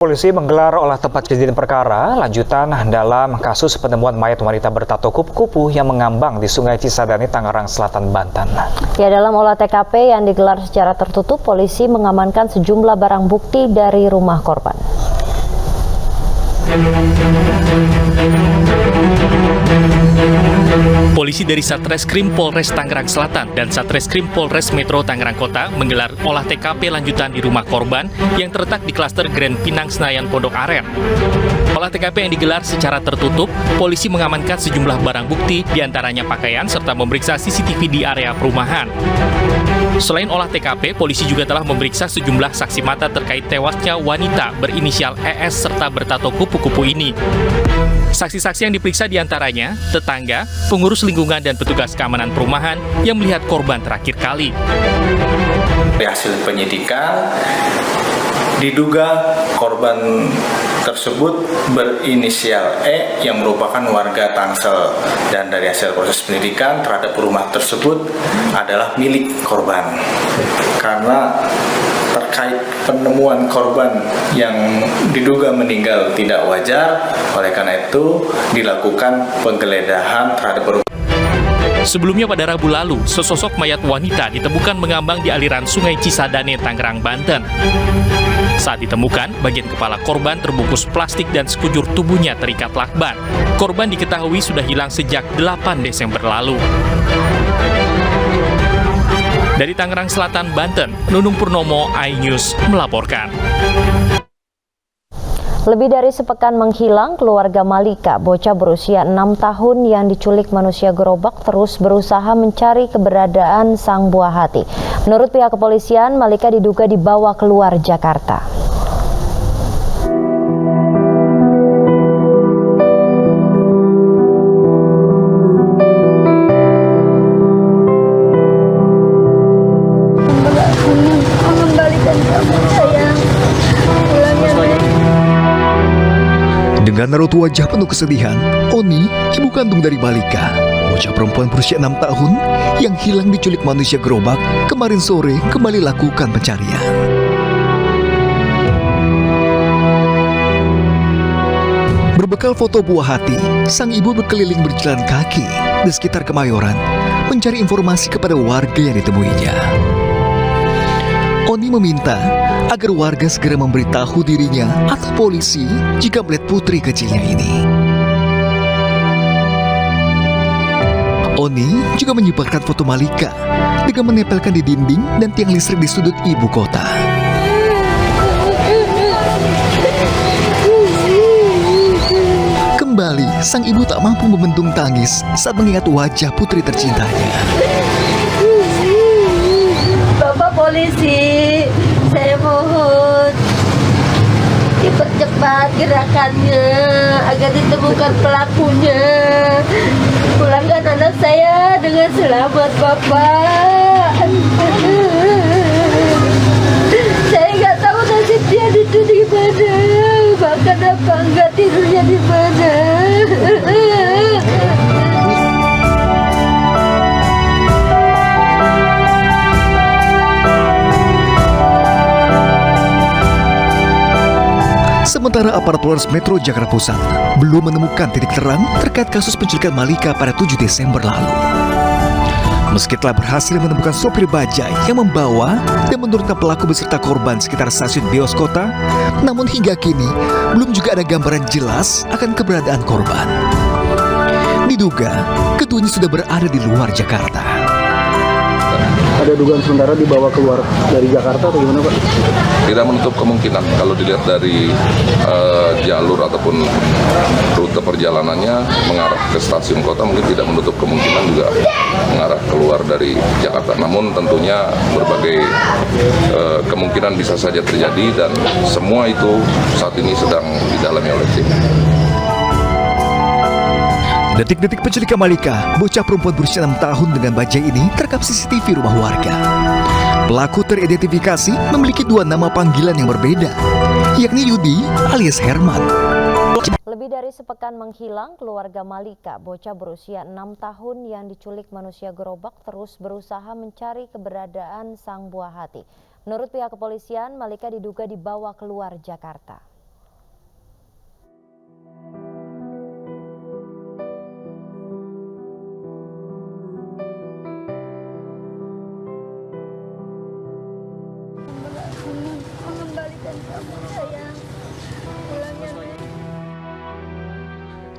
Polisi menggelar olah tempat kejadian perkara lanjutan dalam kasus penemuan mayat wanita bertato kupu-kupu yang mengambang di Sungai Cisadane, Tangerang Selatan, Banten. Ya, dalam olah TKP yang digelar secara tertutup, polisi mengamankan sejumlah barang bukti dari rumah korban. Polisi dari Satreskrim Polres Tangerang Selatan dan Satreskrim Polres Metro Tangerang Kota menggelar olah TKP lanjutan di rumah korban yang terletak di klaster Grand Pinang Senayan Pondok Aren. Olah TKP yang digelar secara tertutup, polisi mengamankan sejumlah barang bukti, diantaranya pakaian serta memeriksa CCTV di area perumahan. Selain olah TKP, polisi juga telah memeriksa sejumlah saksi mata terkait tewasnya wanita berinisial ES serta bertato kupu-kupu ini. Saksi-saksi yang diperiksa diantaranya tetangga, pengurus lingkungan, dan petugas keamanan perumahan yang melihat korban terakhir kali. Dari hasil penyidikan, diduga korban tersebut berinisial E yang merupakan warga Tangsel, dan dari hasil proses penyidikan terhadap rumah tersebut adalah milik korban. Karena terkait penemuan korban yang diduga meninggal tidak wajar, oleh karena itu dilakukan penggeledahan terhadap rumah. Sebelumnya pada Rabu lalu, sesosok mayat wanita ditemukan mengambang di aliran Sungai Cisadane, Tangerang, Banten. Saat ditemukan, bagian kepala korban terbungkus plastik dan sekujur tubuhnya terikat lakban. Korban diketahui sudah hilang sejak 8 Desember lalu. Dari Tangerang Selatan, Banten, Nunung Purnomo, iNews melaporkan. Lebih dari sepekan menghilang, keluarga Malika, bocah berusia 6 tahun yang diculik manusia gerobak, terus berusaha mencari keberadaan sang buah hati. Menurut pihak kepolisian, Malika diduga dibawa keluar Jakarta. Dengan raut wajah penuh kesedihan, Oni, ibu kandung dari Malika, bocah perempuan berusia 6 tahun yang hilang diculik manusia gerobak, kemarin sore kembali lakukan pencarian. Berbekal foto buah hati, sang ibu berkeliling berjalan kaki di sekitar Kemayoran, mencari informasi kepada warga yang ditemuinya. Oni meminta agar warga segera memberitahu dirinya atau polisi jika melihat putri kecilnya ini. Oni juga menyebarkan foto Malika dengan menempelkan di dinding dan tiang listrik di sudut ibu kota. Kembali, sang ibu tak mampu membendung tangis saat mengingat wajah putri tercintanya. Bapak polisi, saya mohon dipercepat gerakannya agar ditemukan pelakunya. Pulangkan anak saya dengan selamat, Bapak. Saya nggak tahu nasib dia itu di mana, bahkan apa enggak tidurnya di mana. Sementara aparat Polres Metro Jakarta Pusat belum menemukan titik terang terkait kasus penculikan Malika pada 7 Desember lalu. Meski telah berhasil menemukan sopir bajai yang membawa dan menurunkan pelaku beserta korban sekitar stasiun Beos Kota, namun hingga kini belum juga ada gambaran jelas akan keberadaan korban. Diduga keduanya sudah berada di luar Jakarta. Ada dugaan sementara dibawa keluar dari Jakarta atau gimana, Pak? Tidak menutup kemungkinan kalau dilihat dari jalur ataupun rute perjalanannya mengarah ke stasiun kota, mungkin tidak menutup kemungkinan juga mengarah keluar dari Jakarta. Namun tentunya berbagai kemungkinan bisa saja terjadi dan semua itu saat ini sedang didalami oleh tim. Detik-detik penculikan Malika, bocah perempuan berusia 6 tahun dengan bajai ini terekam CCTV rumah warga. Pelaku teridentifikasi memiliki 2 nama panggilan yang berbeda, yakni Yudi alias Herman. Lebih dari sepekan menghilang, keluarga Malika, bocah berusia 6 tahun yang diculik manusia gerobak, terus berusaha mencari keberadaan sang buah hati. Menurut pihak kepolisian, Malika diduga dibawa keluar Jakarta.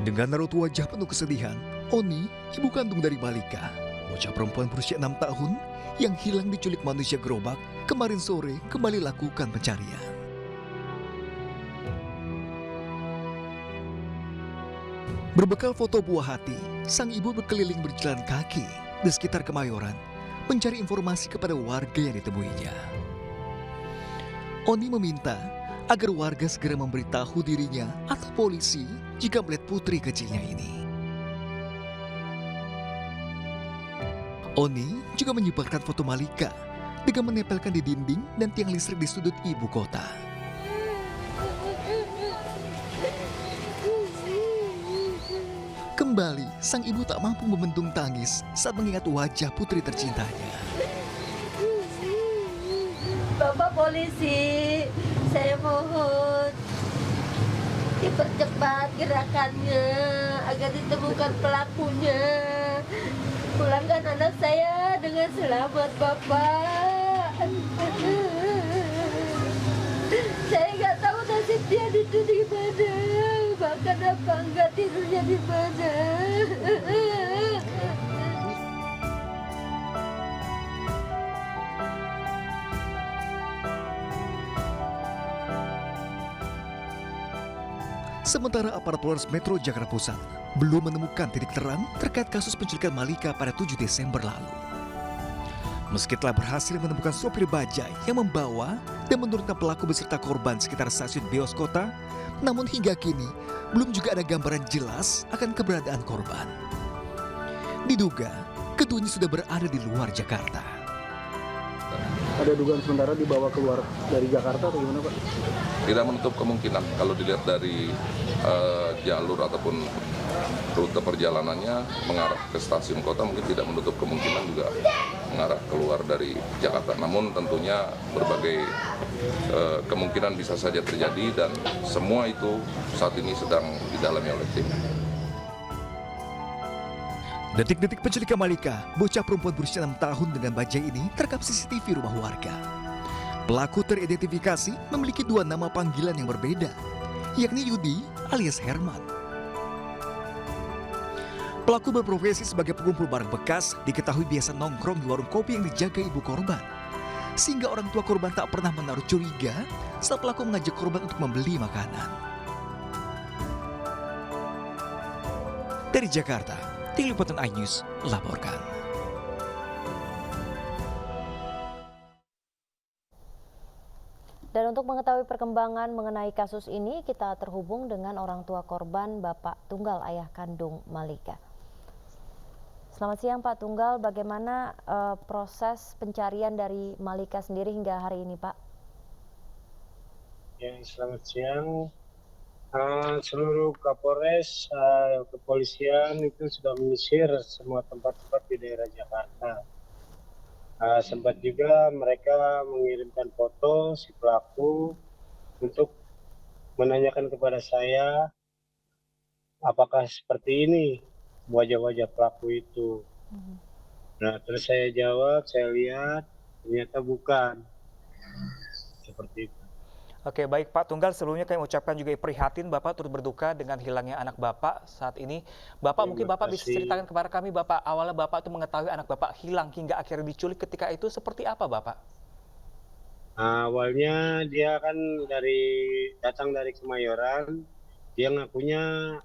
Dengan raut wajah penuh kesedihan, Oni, ibu kandung dari Malika, bocah perempuan berusia 6 tahun yang hilang diculik manusia gerobak, kemarin sore kembali lakukan pencarian. Berbekal foto buah hati, sang ibu berkeliling berjalan kaki di sekitar Kemayoran, mencari informasi kepada warga yang ditemuinya. Oni meminta agar warga segera memberitahu dirinya atau polisi jika melihat putri kecilnya ini. Oni juga menyebarkan foto Malika dengan menempelkan di dinding dan tiang listrik di sudut ibu kota. Kembali, sang ibu tak mampu membendung tangis saat mengingat wajah putri tercintanya. Bapak polisi, saya mohon dipercepat gerakannya agar ditemukan pelakunya. Pulangkan anak saya dengan selamat, Bapak. Saya nggak tahu nasib dia itu di mana, bahkan apa enggak tidurnya di mana. Sementara aparat Polres Metro Jakarta Pusat belum menemukan titik terang terkait kasus penculikan Malika pada 7 Desember lalu. Meski telah berhasil menemukan sopir bajai yang membawa dan menurunkan pelaku beserta korban sekitar stasiun Beos Kota, namun hingga kini belum juga ada gambaran jelas akan keberadaan korban. Diduga, keduanya sudah berada di luar Jakarta. Ada dugaan sementara dibawa keluar dari Jakarta atau gimana, Pak? Tidak menutup kemungkinan kalau dilihat dari jalur ataupun rute perjalanannya mengarah ke stasiun kota, mungkin tidak menutup kemungkinan juga mengarah keluar dari Jakarta. Namun tentunya berbagai kemungkinan bisa saja terjadi dan semua itu saat ini sedang didalami oleh tim. Detik-detik penculikan Malika, bocah perempuan berusia 6 tahun dengan bajai ini terekam CCTV rumah warga. Pelaku teridentifikasi memiliki 2 nama panggilan yang berbeda, yakni Yudi alias Herman. Pelaku berprofesi sebagai pengumpul barang bekas, diketahui biasa nongkrong di warung kopi yang dijaga ibu korban. Sehingga orang tua korban tak pernah menaruh curiga saat pelaku mengajak korban untuk membeli makanan. Dari Jakarta, Tim Liputan iNews laporkan. Dan untuk mengetahui perkembangan mengenai kasus ini, kita terhubung dengan orang tua korban, Bapak Tunggal, ayah kandung Malika. Selamat siang Pak Tunggal, bagaimana proses pencarian dari Malika sendiri hingga hari ini Pak? Ya, selamat siang. Seluruh Kapolres, kepolisian itu sudah menyisir semua tempat-tempat di daerah Jakarta. Sempat juga mereka mengirimkan foto si pelaku untuk menanyakan kepada saya apakah seperti ini wajah-wajah pelaku itu. Nah, terus saya jawab, saya lihat ternyata bukan seperti itu. Oke, baik Pak Tunggal, sebelumnya kami ucapkan juga prihatin Bapak turut berduka dengan hilangnya anak Bapak saat ini. Bapak, mungkin Bapak bisa ceritakan kepada kami, Bapak, awalnya Bapak itu mengetahui anak Bapak hilang hingga akhirnya diculik ketika itu seperti apa Bapak? Awalnya dia kan datang dari Kemayoran, dia ngakunya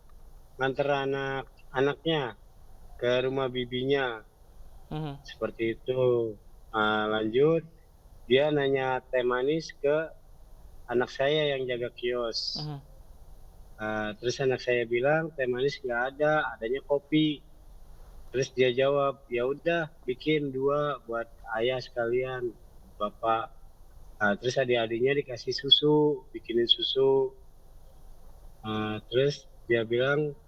nganter anaknya ke rumah bibinya, seperti itu. Lanjut, dia nanya teh manis ke anak saya yang jaga kios. Terus anak saya bilang teh manis nggak ada, adanya kopi. Terus dia jawab, ya udah bikin 2 buat ayah sekalian, bapak. Terus adik-adiknya dikasih susu, bikinin susu. Terus dia bilang,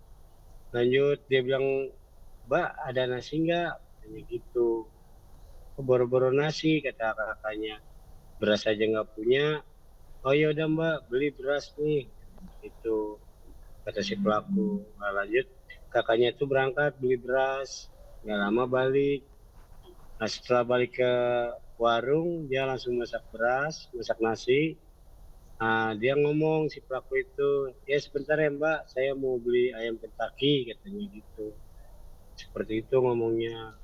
lanjut dia bilang, Mbak ada nasi nggak? Tanya gitu. Boro-boro nasi kata kakaknya, beras aja nggak punya. Oh ya udah Mbak, beli beras nih, itu kata si pelaku. Lanjut kakaknya itu berangkat beli beras, nggak lama balik. Nah setelah balik ke warung, dia langsung masak beras, masak nasi. Dia ngomong si pelaku itu, ya sebentar ya Mbak, saya mau beli ayam Kentucky katanya gitu. Seperti itu ngomongnya.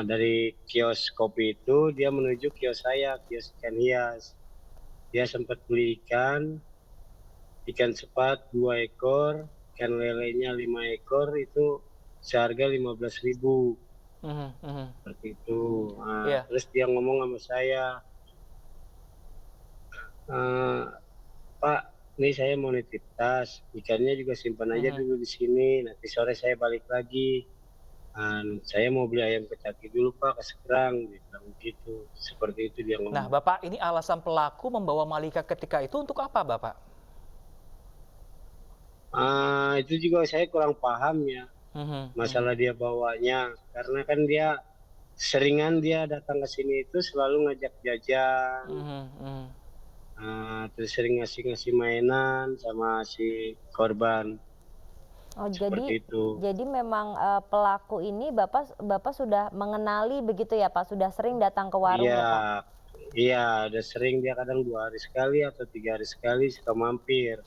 Dari kios kopi itu dia menuju kios saya, kios ikan hias. Dia sempat beli ikan sepat 2 ekor, ikan lelenya 5 ekor itu seharga 15.000. Seperti itu. Terus dia ngomong sama saya, Pak, ini saya mau nitip tas, ikannya juga simpan aja dulu di sini, nanti sore saya balik lagi. Saya mau beli ayam Kentucky dulu Pak, ke Seberang, dia bilang gitu. Seperti itu dia ngomong. Nah, Bapak, ini alasan pelaku membawa Malika ketika itu untuk apa, Bapak? Itu juga saya kurang paham ya, masalah dia bawanya, karena kan dia seringan dia datang ke sini itu selalu ngajak jajan. Terus sering ngasih mainan sama si korban. Oh, Seperti itu. jadi memang pelaku ini Bapak sudah mengenali begitu ya Pak? Sudah sering datang ke warung ya Pak? Iya, udah sering, dia kadang 2 hari sekali atau 3 hari sekali suka mampir.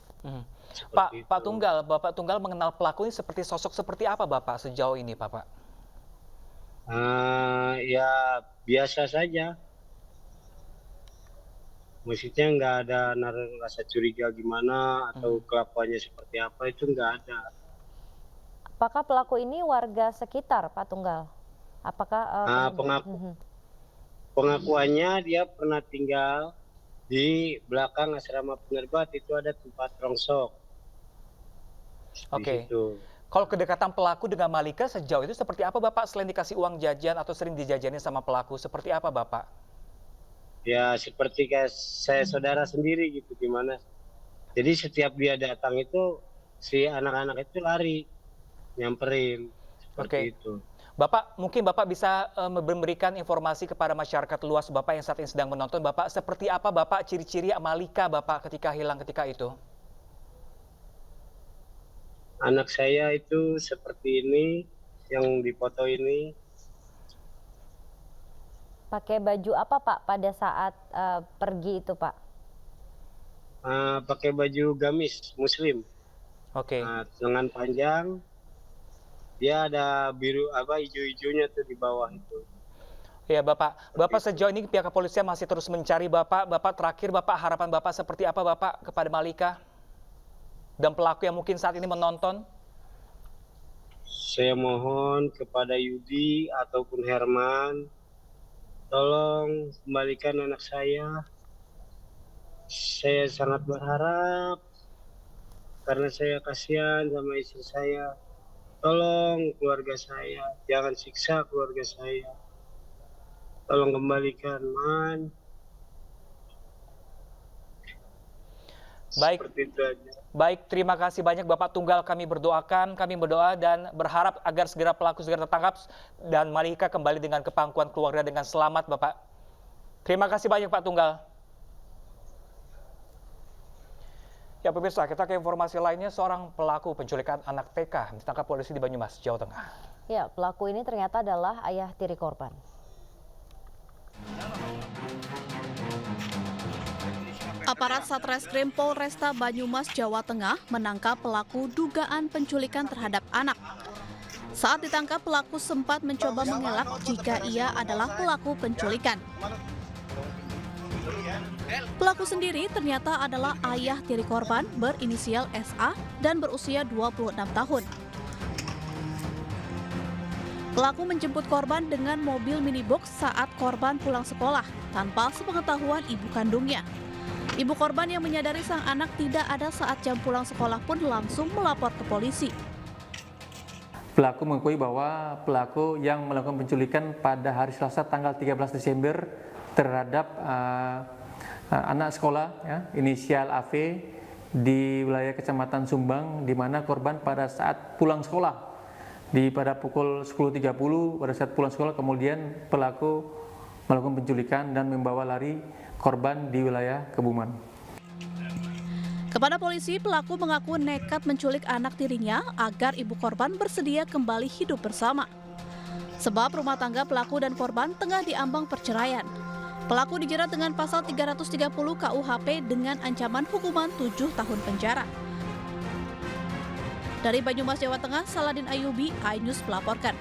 Pak Tunggal, Bapak Tunggal mengenal pelaku ini seperti sosok seperti apa Bapak sejauh ini Bapak? Ya biasa saja. Maksudnya nggak ada naruh rasa curiga gimana atau kelakuannya seperti apa, itu nggak ada. Apakah pelaku ini warga sekitar Pak Tunggal? Apakah pengakuannya dia pernah tinggal di belakang asrama penerbat, itu ada tempat rongsok. Oke. Kalau kedekatan pelaku dengan Malika sejauh itu seperti apa Bapak? Selain dikasih uang jajan atau sering dijajanin sama pelaku, seperti apa Bapak? Ya seperti kayak saya saudara sendiri gitu, gimana. Jadi setiap dia datang itu si anak-anak itu lari, nyamperin, seperti itu. Bapak, mungkin Bapak bisa memberikan informasi kepada masyarakat luas Bapak yang saat ini sedang menonton, Bapak, seperti apa Bapak ciri-ciri Malika Bapak ketika hilang ketika itu? Anak saya itu seperti ini, yang dipoto ini. Pakai baju apa Pak pada saat pergi itu Pak? Pakai baju gamis Muslim. Lengan panjang. Dia ada biru hijau-hijaunya tuh di bawah itu. Ya Bapak, sejauh ini pihak kepolisian masih terus mencari Bapak. Bapak terakhir Bapak, harapan Bapak seperti apa Bapak kepada Malika dan pelaku yang mungkin saat ini menonton? Saya mohon kepada Yudi ataupun Herman, tolong kembalikan anak saya. Saya sangat berharap karena saya kasihan sama istri saya. Tolong keluarga saya, jangan siksa keluarga saya. Tolong kembalikan, Man. Baik, terima kasih banyak Bapak Tunggal. Kami berdoa dan berharap agar segera pelaku segera tertangkap dan Malika kembali dengan kepangkuan keluarga dengan selamat Bapak. Terima kasih banyak Pak Tunggal. Ya pemirsa, kita ke informasi lainnya. Seorang pelaku penculikan anak TK ditangkap polisi di Banyumas, Jawa Tengah. Ya, pelaku ini ternyata adalah ayah tiri korban. Aparat Satreskrim Polresta Banyumas, Jawa Tengah menangkap pelaku dugaan penculikan terhadap anak. Saat ditangkap, pelaku sempat mencoba mengelak jika ia adalah pelaku penculikan. Pelaku sendiri ternyata adalah ayah tiri korban berinisial SA dan berusia 26 tahun. Pelaku menjemput korban dengan mobil minibox saat korban pulang sekolah tanpa sepengetahuan ibu kandungnya. Ibu korban yang menyadari sang anak tidak ada saat jam pulang sekolah pun langsung melapor ke polisi. Pelaku mengakui bahwa pelaku yang melakukan penculikan pada hari Selasa tanggal 13 Desember terhadap anak sekolah inisial AV di wilayah Kecamatan Sumbang, di mana korban pada saat pulang sekolah pada pukul 10.30 pada saat pulang sekolah kemudian pelaku melakukan penculikan dan membawa lari korban di wilayah Kebumen. Kepada polisi, pelaku mengaku nekat menculik anak tirinya agar ibu korban bersedia kembali hidup bersama. Sebab rumah tangga pelaku dan korban tengah diambang perceraian. Pelaku dijerat dengan pasal 330 KUHP dengan ancaman hukuman 7 tahun penjara. Dari Banyumas, Jawa Tengah, Saladin Ayubi, iNews melaporkan.